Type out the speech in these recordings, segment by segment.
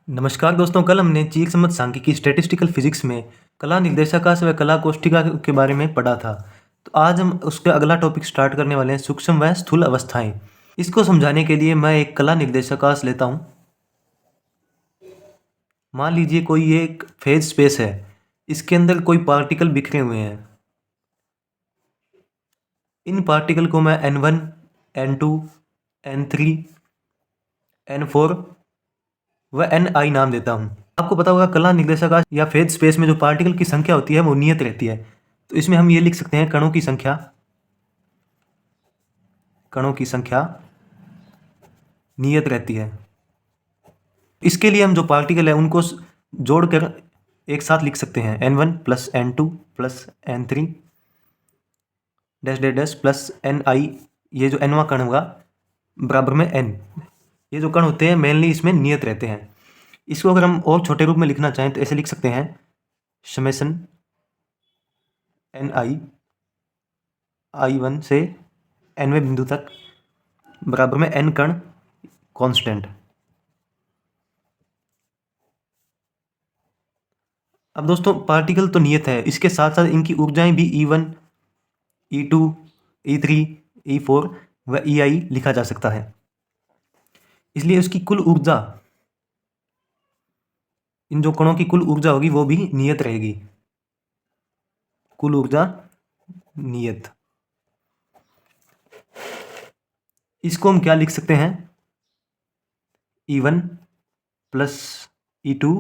नमस्कार दोस्तों, कल हमने चीकसमत सांख्यिकी स्टैटिस्टिकल फिजिक्स में कला निर्देशांक व कला कोष्ठिका के बारे में पढ़ा था। तो आज हम उसका अगला टॉपिक स्टार्ट करने वाले हैं, सूक्ष्म व स्थूल अवस्थाएं। इसको समझाने के लिए मैं एक कला निर्देशांक लेता हूँ। मान लीजिए कोई एक फेज स्पेस है, इसके अंदर कोई पार्टिकल बिखरे हुए हैं। इन पार्टिकल को मैं n1, n2, n3, n4 व ni नाम देता हूँ। आपको पता होगा कला निर्देशांक या फेज स्पेस में जो पार्टिकल की संख्या होती है वो नियत रहती है। तो इसमें हम ये लिख सकते हैं कणों की संख्या नियत रहती है। इसके लिए हम जो पार्टिकल है उनको जोड़कर एक साथ लिख सकते हैं n1 plus n2 plus n3 dash dash dash plus ni। ये जो nवां कण होगा बराबर में n। ये जो कण होते हैं मेनली इसमें नियत रहते हैं। इसको अगर हम और छोटे रूप में लिखना चाहें तो ऐसे लिख सकते हैं समेशन ni i1 से nवें बिंदु तक बराबर में n कण कांस्टेंट। अब दोस्तों पार्टिकल तो नियत है, इसके साथ साथ इनकी ऊर्जाएं भी E1, E2, E3, E4 व EI लिखा जा सकता है। इसलिए उसकी कुल ऊर्जा, इन जो कणों की कुल ऊर्जा होगी वो भी नियत रहेगी। कुल ऊर्जा नियत। इसको हम क्या लिख सकते हैं E1 plus E2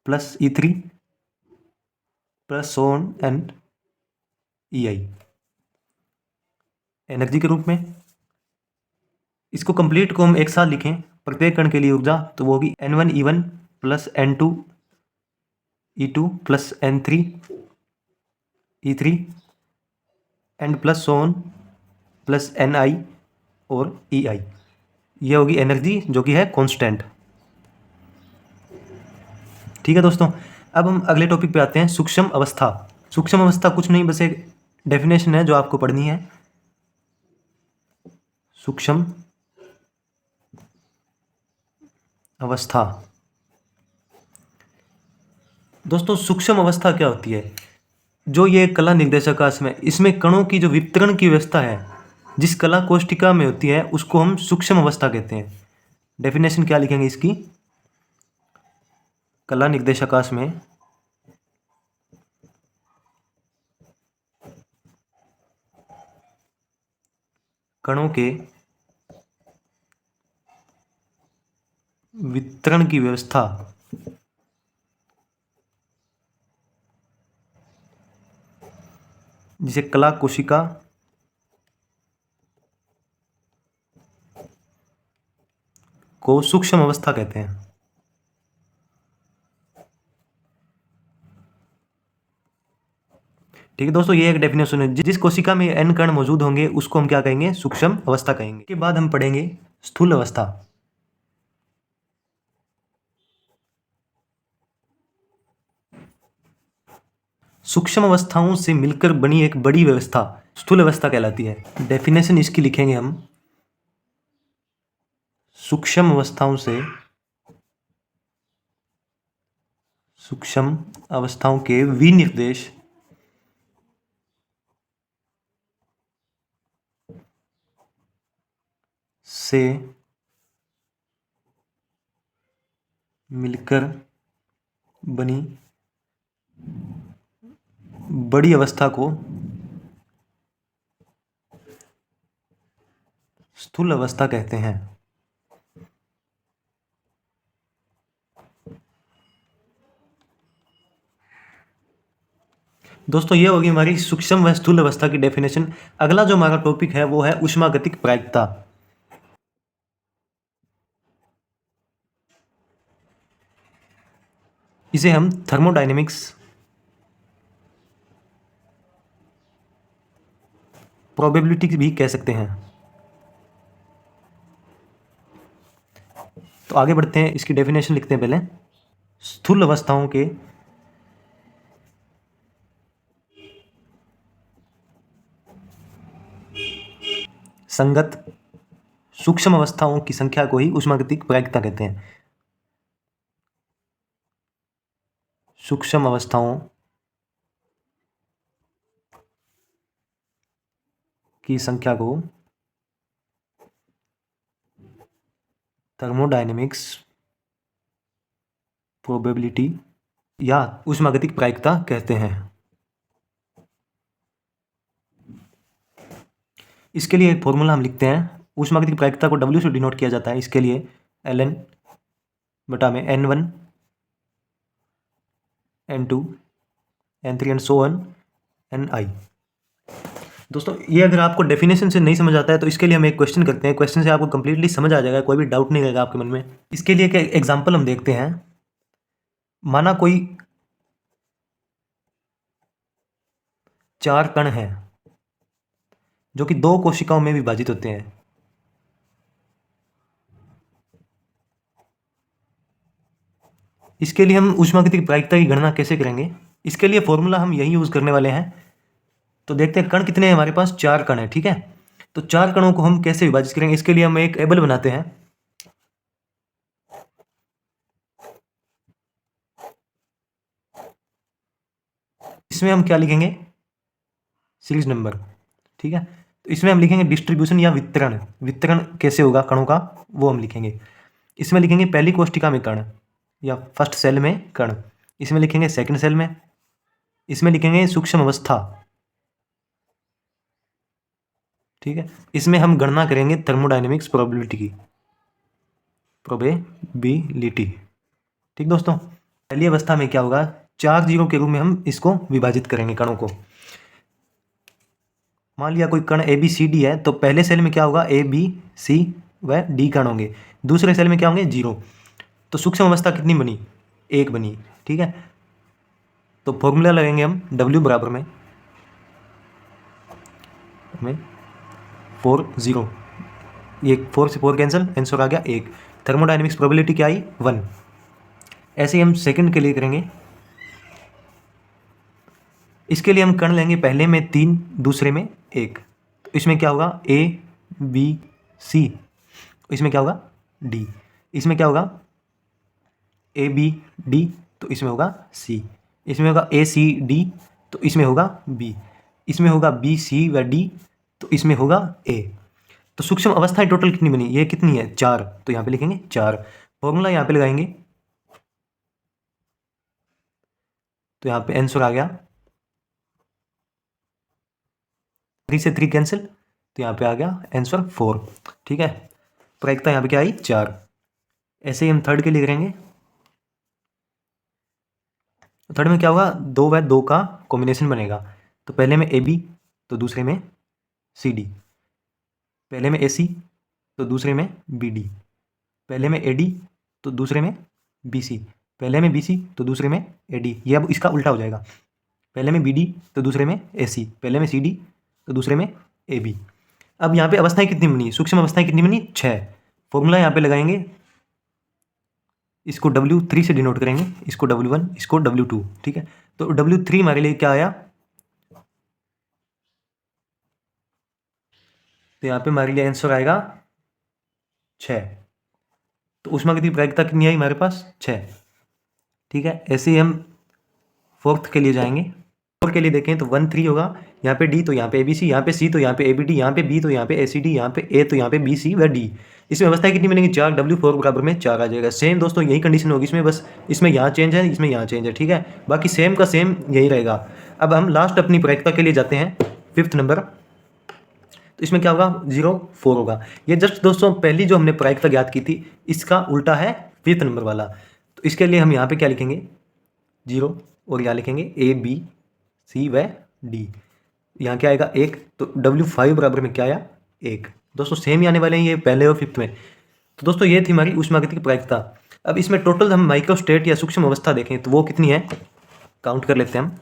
plus E3 plus so on and EI energy के रूप में। इसको कंप्लीट को हम एक साथ लिखें प्रत्येक कण के लिए ऊर्जा, तो वो होगी n1 E1 plus n2 E2 plus n3 E3 and plus so on plus ni और EI। ये होगी एनर्जी जो कि है कांस्टेंट। ठीक है दोस्तों, अब हम अगले टॉपिक पे आते हैं, सूक्ष्म अवस्था। सूक्ष्म अवस्था कुछ नहीं, बस एक डेफिनेशन है जो आपको पढ़नी है। सूक्ष्म अवस्था। दोस्तों सूक्ष्म अवस्था क्या होती है? जो ये कला निर्देशांक में इसमें कणों की जो वितरण की व्यवस्था है जिस कला कोष्ठिका में होती है उसको हम सूक्ष्म अवस्था कहते हैं। डेफिनेशन क्या लिखेंगे इसकी? कला निर्देशांक में कणों के वितरण की व्यवस्था जिसे कला कोशिका को सूक्ष्म अवस्था कहते हैं। ठीक है दोस्तों, ये एक डेफिनेशन है। जिस कोशिका में n कण मौजूद होंगे उसको हम क्या कहेंगे? सूक्ष्म अवस्था कहेंगे। के बाद हम पढ़ेंगे स्थूल अवस्था। सूक्ष्म अवस्थाओं से मिलकर बनी एक बड़ी व्यवस्था स्थूल अवस्था कहलाती है। डेफिनेशन इसकी लिखेंगे हम, सूक्ष्म अवस्थाओं के विनिर्देश से मिलकर बनी बड़ी अवस्था को स्थूल अवस्था कहते हैं। दोस्तों ये होगी हमारी सूक्ष्म व स्थूल अवस्था की डेफिनेशन। अगला जो हमारा टॉपिक है वो है ऊष्मागतिक प्रायिकता। इसे हम थर्मोडायनेमिक्स प्रोबेबिलिटी भी कह सकते हैं। तो आगे बढ़ते हैं, इसकी डेफिनेशन लिखते हैं पहले। स्थूल अवस्थाओं के संगत सूक्ष्म अवस्थाओं की संख्या को ही ऊष्मागतिक प्रायिकता कहते हैं। सूक्ष्म अवस्थाओं की संख्या को थर्मोडायनेमिक्स प्रोबेबिलिटी या ऊष्मागतिक प्रायिकता कहते हैं। इसके लिए एक फॉर्मूला हम लिखते हैं। ऊष्मागतिक प्रायिकता को W से डिनोट किया जाता है। इसके लिए ln बटा में N1 N2 N3 and so on Ni। दोस्तों ये अगर आपको डेफिनेशन से नहीं समझ आता है तो इसके लिए हम एक क्वेश्चन करते हैं। क्वेश्चन से आपको कंप्लीटली समझ आ जाएगा, कोई भी डाउट नहीं रहेगा आपके मन में। इसके लिए एक एग्जांपल हम देखते हैं। माना कोई 4 कण हैं जो कि 2 कोशिकाओं में विभाजित होते हैं। इसके लिए हम ऊष्मागतिक प्रायिकता की गणना कैसे करेंगे? इसके लिए फॉर्मूला हम यही यूज करने वाले हैं। तो देखते हैं कण कितने हैं हमारे पास, 4 कण है, ठीक है। तो 4 कणों को हम कैसे विभाजित करेंगे? इसके लिए हम एक टेबल बनाते हैं। इसमें हम क्या लिखेंगे? सीरीज नंबर, ठीक है। तो इसमें हम लिखेंगे डिस्ट्रीब्यूशन या वितरण। वितरण कैसे होगा कणों का, वो हम लिखेंगे। इसमें लिखेंगे पहली कोष्टिका में कण या फर्स्ट सेल में कण। इसमें लिखेंगे सेकंड सेल में। इसमें लिखेंगे सूक्ष्म अवस्था, ठीक है। इसमें हम गणना करेंगे थर्मोडायनेमिक्स प्रोबेबिलिटी की, प्रोबेबिलिटी, ठीक दोस्तों। पहली अवस्था में क्या होगा? 4 जीरो के रूप में हम इसको विभाजित करेंगे कणों को। मान लिया कोई कण ABCD है, तो पहले सेल में क्या होगा? ABC व D कण होंगे। दूसरे सेल में क्या होंगे? 0। तो सूक्ष्म अवस्था कितनी बनी? 1 बनी, ठीक है। तो फॉर्मूला लगाएंगे हम W बराबर में 4 0, ये 4 से 4 कैंसिल, आंसर आ गया 1। थर्मोडायनेमिक्स प्रोबेबिलिटी क्या आई? 1। ऐसे ही हम सेकंड के लिए करेंगे। इसके लिए हम कण लेंगे पहले में 3, दूसरे में 1। तो इसमें क्या होगा? ABC। इसमें क्या होगा? D। इसमें क्या होगा? ABD, तो इसमें होगा C। इसमें होगा ACD, तो इसमें होगा B। इसमें होगा BC व D, तो इसमें होगा A। तो सूक्ष्म अवस्थाएं टोटल कितनी बनी? ये कितनी है? 4। तो यहाँ पे लिखेंगे 4। फॉर्मूला यहाँ पे लगाएंगे, तो यहाँ पे आंसर आ गया 3 से 3 कैंसिल, तो यहाँ पे आ गया आंसर 4, ठीक है। प्रायिकता यहाँ पे क्या आई? 4। ऐसे ही हम थर्ड के लिए करेंगे। थर्ड में क्या होगा? 2 व 2 का कॉम्बिनेशन बनेगा। तो पहले में AB, तो दूसरे में CD। पहले में AC, तो दूसरे में BD। पहले में AD, तो दूसरे में BC। पहले में BC, तो दूसरे में AD। ये अब इसका उल्टा हो जाएगा। पहले में BD, तो दूसरे में AC। पहले में CD, तो दूसरे में AB। अब यहाँ पे अवस्थाएं कितनी बनी? सूक्ष्म अवस्थाएं कितनी बनी? 6। फॉर्मूला यहाँ पे लगाएंगे, इसको W3 से डिनोट करेंगे, इसको W1, इसको W2, ठीक है। तो W3 हमारे लिए क्या आया? तो यहाँ पे हमारे लिए आंसर आएगा 6। तो ऊष्मागतिक प्रायिकता कितनी आई हमारे पास? 6, ठीक है। ऐसे ही हम फोर्थ के लिए जाएंगे। फोर्थ के लिए देखें तो 1 3 होगा। यहाँ पे D, तो यहाँ पे ABC, यहाँ पे C, तो यहाँ पे ABD, यहाँ पे B, तो यहाँ पे ACD, यहाँ पे A, तो यहाँ पे BC व D। इसमें अवस्थाएं कितनी बनेंगी? 4। W4 बराबर में 4 आ जाएगा। सेम दोस्तों यही कंडीशन होगी इसमें, बस इसमें यहाँ चेंज है, इसमें यहाँ चेंज है, ठीक है। बाकी सेम का सेम यही रहेगा। अब हम लास्ट अपनी प्रायिकता के लिए जाते हैं, 5th नंबर। तो इसमें क्या होगा? 0 4 होगा। ये जस्ट दोस्तों पहली जो हमने प्रायिकता ज्ञात की थी, इसका उल्टा है 5th नंबर वाला। तो इसके लिए हम यहाँ पे क्या लिखेंगे? 0, और यहाँ लिखेंगे ABC व D। यहाँ क्या आएगा? 1। तो W5 बराबर में क्या आया? 1। दोस्तों सेम ही आने वाले हैं ये पहले और 5th में। तो दोस्तों ये थी हमारी ऊष्मागतिक प्रायिकता। अब इसमें टोटल हम माइक्रोस्टेट या सूक्ष्म अवस्था देखें तो वो कितनी है, काउंट कर लेते हैं हम।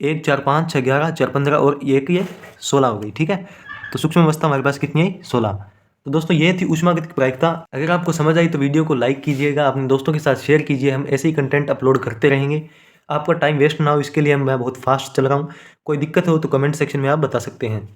1 4 5 6 11 4 15 और 1 ये 16 हो गई, ठीक है। तो सूक्ष्म अवस्था हमारे पास कितनी आई? 16। तो दोस्तों ये थी ऊष्मागतिक प्रायिकता। अगर आपको समझ आई तो वीडियो को लाइक कीजिएगा, अपने दोस्तों के साथ शेयर कीजिए। हम ऐसे ही कंटेंट अपलोड करते रहेंगे, आपका टाइम वेस्ट ना हो इसके लिए मैं बहुत फास्ट चल रहा हूँ। कोई दिक्कत हो तो कमेंट सेक्शन में आप बता सकते हैं।